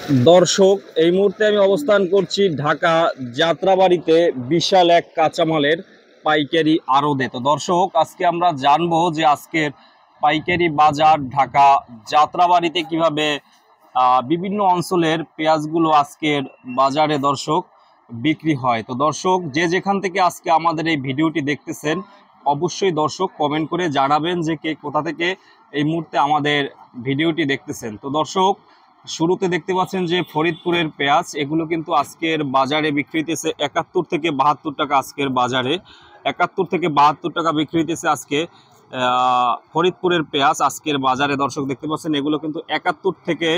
দর্শক, এই মুহূর্তে আমি অবস্থান করছি ঢাকা যাত্রাবাড়িতে বিশাল এক কাঁচামালের পাইকারি আড়তে। তো দর্শক, আজকে আমরা জানবো যে আজকের পাইকারি বাজার ঢাকা যাত্রাবাড়িতে কিভাবে বিভিন্ন অঞ্চলের পেঁয়াজগুলো আজকের বাজারে দর্শক বিক্রি হয়। তো দর্শক, যে যেখান থেকে আজকে আমাদের এই ভিডিওটি দেখতেছেন, অবশ্যই দর্শক কমেন্ট করে জানাবেন যে কে কোথা থেকে এই মুহূর্তে আমাদের ভিডিওটি দেখতেছেন। তো দর্শক, শুরুতে দেখতে পাচ্ছেন যে ফরিদপুরের পেঁয়াজ, এগুলো কিন্তু আজকের বাজারে বিক্রি হইতেছে 71 থেকে 72 টাকা। আজকের বাজারে 71 থেকে 72 টাকা বিক্রি হইতেছে আজকে ফরিদপুরের পেঁয়াজ আজকের বাজারে। দর্শক দেখতে পাচ্ছেন এগুলো কিন্তু 71 থেকে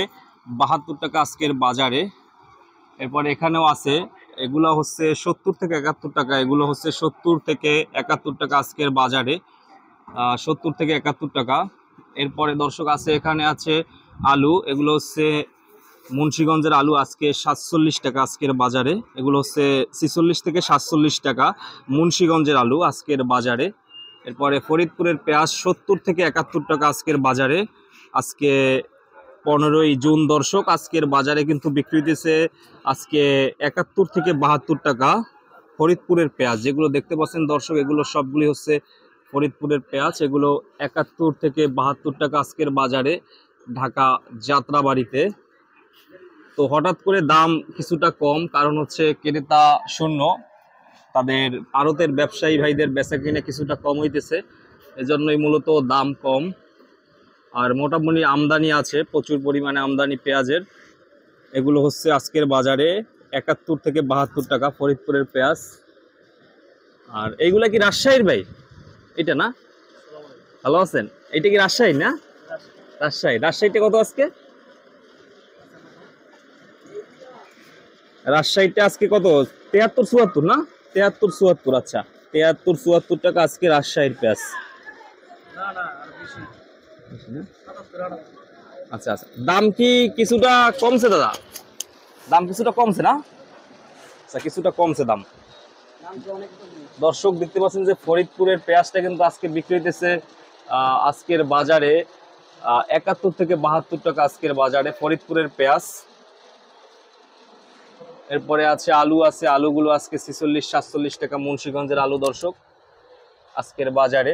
72 টাকা আজকের বাজারে। এরপর এখানেও আছে, এগুলো হচ্ছে 70 থেকে 71 টাকা, এগুলো হচ্ছে 70 থেকে 71 টাকা আজকের বাজারে, 70 থেকে 71 টাকা। এরপরে দর্শক আছে, এখানে আছে আলু, এগুলো হচ্ছে মুন্সিগঞ্জের আলু, আজকে 47 টাকা আজকের বাজারে। এগুলো হচ্ছে 46 থেকে 47 টাকা মুন্সিগঞ্জের আলু আজকের বাজারে। এরপরে ফরিদপুরের পেঁয়াজ 70 থেকে 71 টাকা আজকের বাজারে। আজকে 15ই জুন দর্শক, আজকের বাজারে কিন্তু বিক্রি হইতেছে আজকে 71 থেকে 72 টাকা ফরিদপুরের পেঁয়াজ। যেগুলো দেখতে পাচ্ছেন দর্শক, এগুলো সবগুলি হচ্ছে ফরিদপুরের পেঁয়াজ। এগুলো 71 থেকে 72 টাকা আজকের বাজারে ঢাকা যাত্রাবাড়িতে। তো হঠাৎ করে দাম কিছুটা কম, কারণ হচ্ছে ক্রেতা শূন্য, তাদের আড়তের ব্যবসায়ী ভাইদের বেচা কিনে কিছুটা কম হইতেছে, এজন্যই মূলত দাম কম। আর মোটামুটি আমদানি আছে, প্রচুর পরিমাণে আমদানি পেঁয়াজের। এগুলো হচ্ছে আজকের বাজারে 71 থেকে 72 টাকা ফরিদপুরের পেঁয়াজ। আর এইগুলা কি রাজশাহীর ভাই? এটা না? ভালো আছেন? এটা কি রাজশাহী না? রাজশাহীতে কত আজকে? রাজশাহীতে আজকে কত? 73-74 না? 73-74। আচ্ছা, 73-74 টাকা আজকে রাজশাহীর পেঁয়াজ। আচ্ছা আচ্ছা, দাম কি কিছুটা কমছে দাদা? দাম কিছুটা কমছে না? আচ্ছা, কিছুটা কমছে দাম। দর্শক দেখতে পাচ্ছেন যে ফরিদপুরের পেঁয়াজটা কিন্তু আজকে বিক্রি হইতেছে আজকের বাজারে 71 থেকে 72 টাকা আজকের বাজারে ফরিদপুরের পেঁয়াজ। এরপরে আছে আলু, আলুগুলো আজকে 46-47 টাকা মুন্সিগঞ্জের আলু দর্শক আজকের বাজারে।